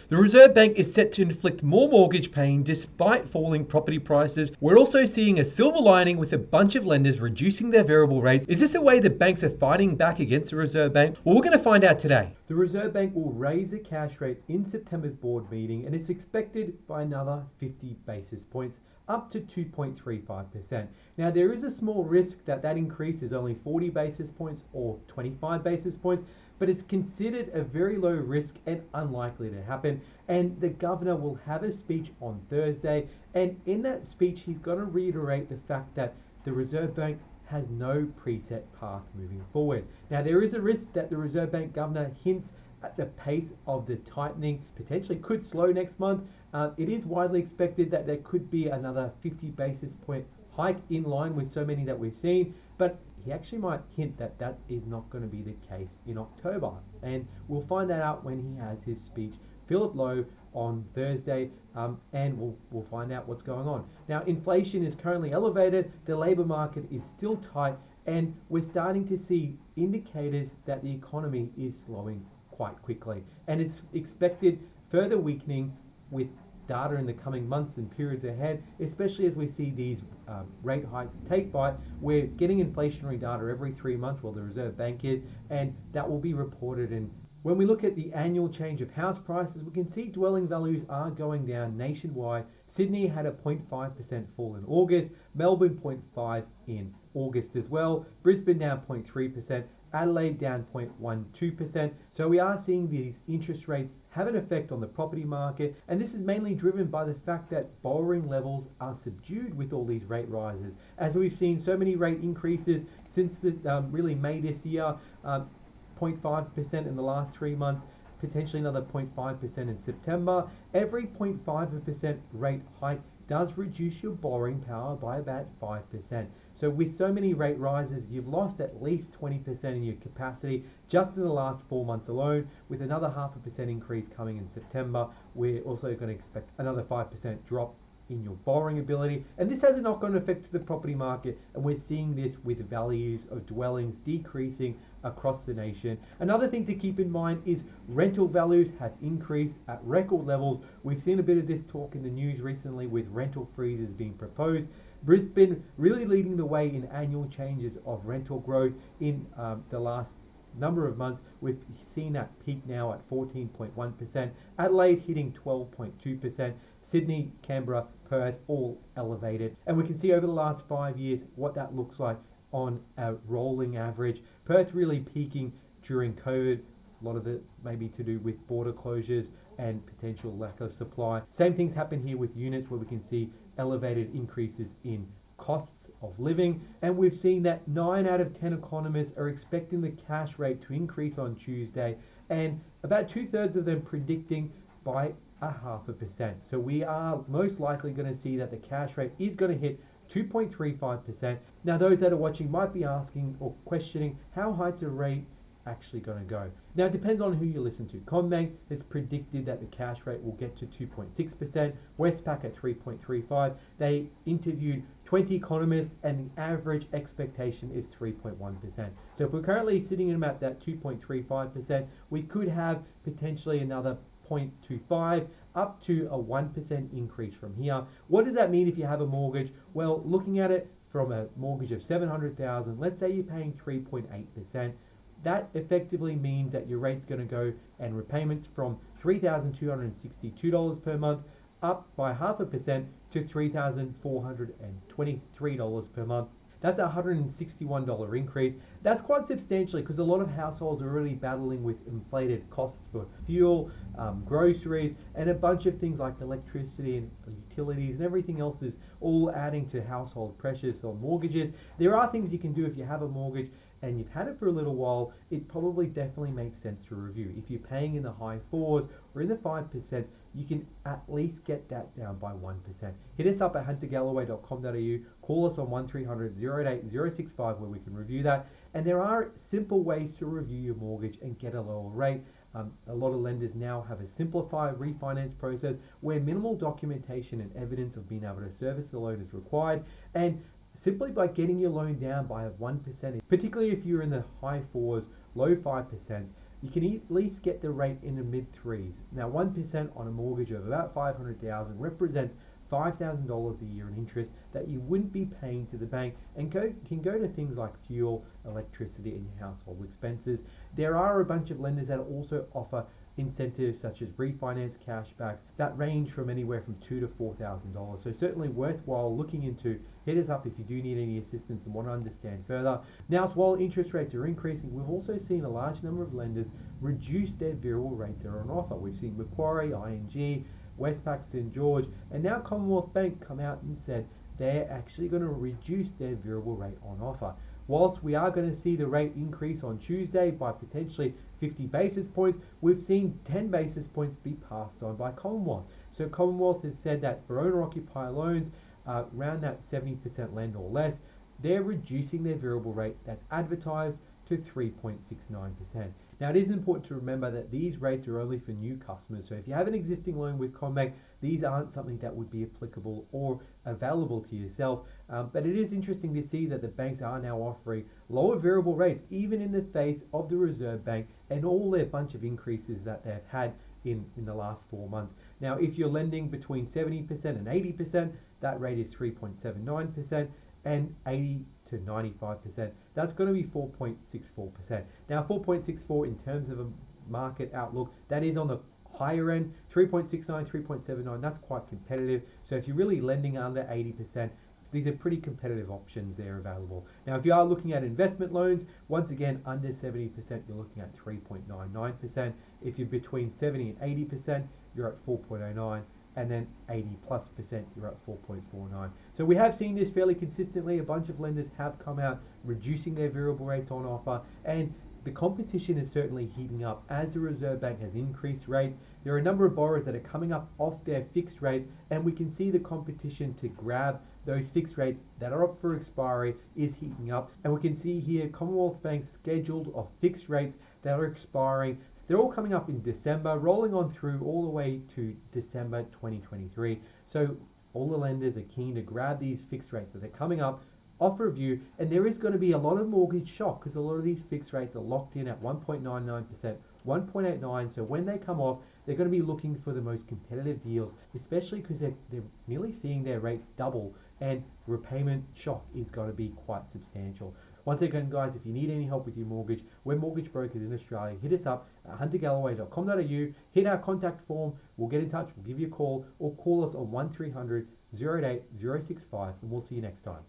The Reserve Bank is set to inflict more mortgage pain despite falling property prices. We're also seeing a silver lining with a bunch of lenders reducing their variable rates. Is this a way that banks are fighting back against the Reserve Bank? Well, we're going to find out today. The Reserve Bank will raise the cash rate in September's board meeting, and it's expected by another 50 basis points, up to 2.35%. Now, there is a small risk that that increase is only 40 basis points or 25 basis points, but it's considered a very low risk and unlikely to happen. And the governor will have a speech on Thursday, and in that speech he's going to reiterate the fact that the Reserve Bank has no preset path moving forward. Now, there is a risk that the Reserve Bank governor hints at the pace of the tightening potentially could slow next month. It is widely expected that there could be another 50 basis point hike in line with so many that we've seen, but he actually might hint that that is not going to be the case in October, and we'll find that out when he has his speech, Philip Lowe, on Thursday, and we'll find out what's going on. Now, inflation is currently elevated, the labour market is still tight, and we're starting to see indicators that the economy is slowing quite quickly, and it's expected further weakening with data in the coming months and periods ahead, especially as we see these rate hikes take bite. We're getting inflationary data every 3 months, well, the Reserve Bank is, and that will be reported. And when we look at the annual change of house prices, we can see dwelling values are going down nationwide. Sydney had a 0.5% fall in August, Melbourne 0.5% in August as well, Brisbane down 0.3%, Adelaide down 0.12%. So we are seeing these interest rates have an effect on the property market, and this is mainly driven by the fact that borrowing levels are subdued with all these rate rises. As we've seen so many rate increases since really May this year, 0.5% in the last 3 months, potentially another 0.5% in September. Every 0.5% rate hike does reduce your borrowing power by about 5%. So with so many rate rises, you've lost at least 20% in your capacity just in the last 4 months alone. With another 0.5% increase coming in September, we're also going to expect another 5% drop in your borrowing ability, and this has a knock-on effect to the property market, and we're seeing this with values of dwellings decreasing across the nation. Another thing to keep in mind is rental values have increased at record levels. We've seen a bit of this talk in the news recently with rental freezes being proposed. Brisbane really leading the way in annual changes of rental growth in the last number of months. We've seen that peak now at 14.1%, Adelaide hitting 12.2%, Sydney, Canberra, Perth all elevated, and we can see over the last 5 years what that looks like on a rolling average. Perth really peaking during COVID, a lot of it maybe to do with border closures and potential lack of supply. Same things happen here with units, where we can see elevated increases in costs of living, and we've seen that 9 out of 10 economists are expecting the cash rate to increase on Tuesday, and about 2/3 of them predicting by 0.5%. So we are most likely going to see that the cash rate is going to hit 2.35%. Now, those that are watching might be asking or questioning, how high are rates actually going to go? Now, it depends on who you listen to. CommBank has predicted that the cash rate will get to 2.6%, Westpac at 3.35%. They interviewed 20 economists, and the average expectation is 3.1%. So if we're currently sitting in about that 2.35%, we could have potentially another 0.25 up to a 1% increase from here. What does that mean if you have a mortgage? Well, looking at it from a mortgage of $700,000, let's say you're paying 3.8%. That effectively means that your rate's going to go, and repayments from $3,262 per month up by 0.5% to $3,423 per month. That's a $161 increase. That's quite substantially, because a lot of households are really battling with inflated costs for fuel, groceries, and a bunch of things like electricity and utilities and everything else is all adding to household pressures on mortgages. There are things you can do if you have a mortgage and you've had it for a little while. It probably definitely makes sense to review. If you're paying in the high 4s or in the 5%, you can at least get that down by 1%. Hit us up at huntergalloway.com.au, call us on 1300 088 065 where we can review that. And there are simple ways to review your mortgage and get a lower rate. A lot of lenders now have a simplified refinance process where minimal documentation and evidence of being able to service the loan is required, and simply by getting your loan down by 1%, particularly if you're in the high 4s, low 5%, you can at least get the rate in the mid threes. Now, 1% on a mortgage of about $500,000 represents $5,000 a year in interest that you wouldn't be paying to the bank, and can go to things like fuel, electricity, and household expenses. There are a bunch of lenders that also offer incentives such as refinance cashbacks that range from anywhere from $2,000 to $4,000. So certainly worthwhile looking into. Hit us up if you do need any assistance and want to understand further. Now, while interest rates are increasing, we've also seen a large number of lenders reduce their variable rates that are on offer. We've seen Macquarie, ING, Westpac, St. George, and now Commonwealth Bank come out and said they're actually going to reduce their variable rate on offer. Whilst we are going to see the rate increase on Tuesday by potentially 50 basis points, we've seen 10 basis points be passed on by Commonwealth. So Commonwealth has said that for owner-occupier loans, around that 70% lend or less, they're reducing their variable rate that's advertised to 3.69%. Now, it is important to remember that these rates are only for new customers. So if you have an existing loan with CommBank, these aren't something that would be applicable or available to yourself. But it is interesting to see that the banks are now offering lower variable rates, even in the face of the Reserve Bank and all their bunch of increases that they've had in the last 4 months. Now, if you're lending between 70% and 80%, that rate is 3.79%, and 80 to 95%, that's going to be 4.64%. Now, 4.64 in terms of a market outlook, that is on the higher end. 3.69, 3.79, that's quite competitive. So if you're really lending under 80%, these are pretty competitive options there available. Now, if you are looking at investment loans, once again, under 70%, you're looking at 3.99%. If you're between 70 and 80%, you're at 4.09%. And then 80+%, you're at 4.49. So we have seen this fairly consistently. A bunch of lenders have come out reducing their variable rates on offer, and the competition is certainly heating up as the Reserve Bank has increased rates. There are a number of borrowers that are coming up off their fixed rates, and we can see the competition to grab those fixed rates that are up for expiry is heating up. And we can see here Commonwealth Bank's scheduled of fixed rates that are expiring. They're all coming up in December, rolling on through all the way to December 2023. So all the lenders are keen to grab these fixed rates that are coming up off review, and there is going to be a lot of mortgage shock because a lot of these fixed rates are locked in at 1.99%, 1.89%. So when they come off, they're going to be looking for the most competitive deals, especially because they're nearly seeing their rates double, and repayment shock is going to be quite substantial. Once again, guys, if you need any help with your mortgage, we're mortgage brokers in Australia. Hit us up at huntergalloway.com.au. Hit our contact form. We'll get in touch. We'll give you a call, or call us on 1300 088 065, and we'll see you next time.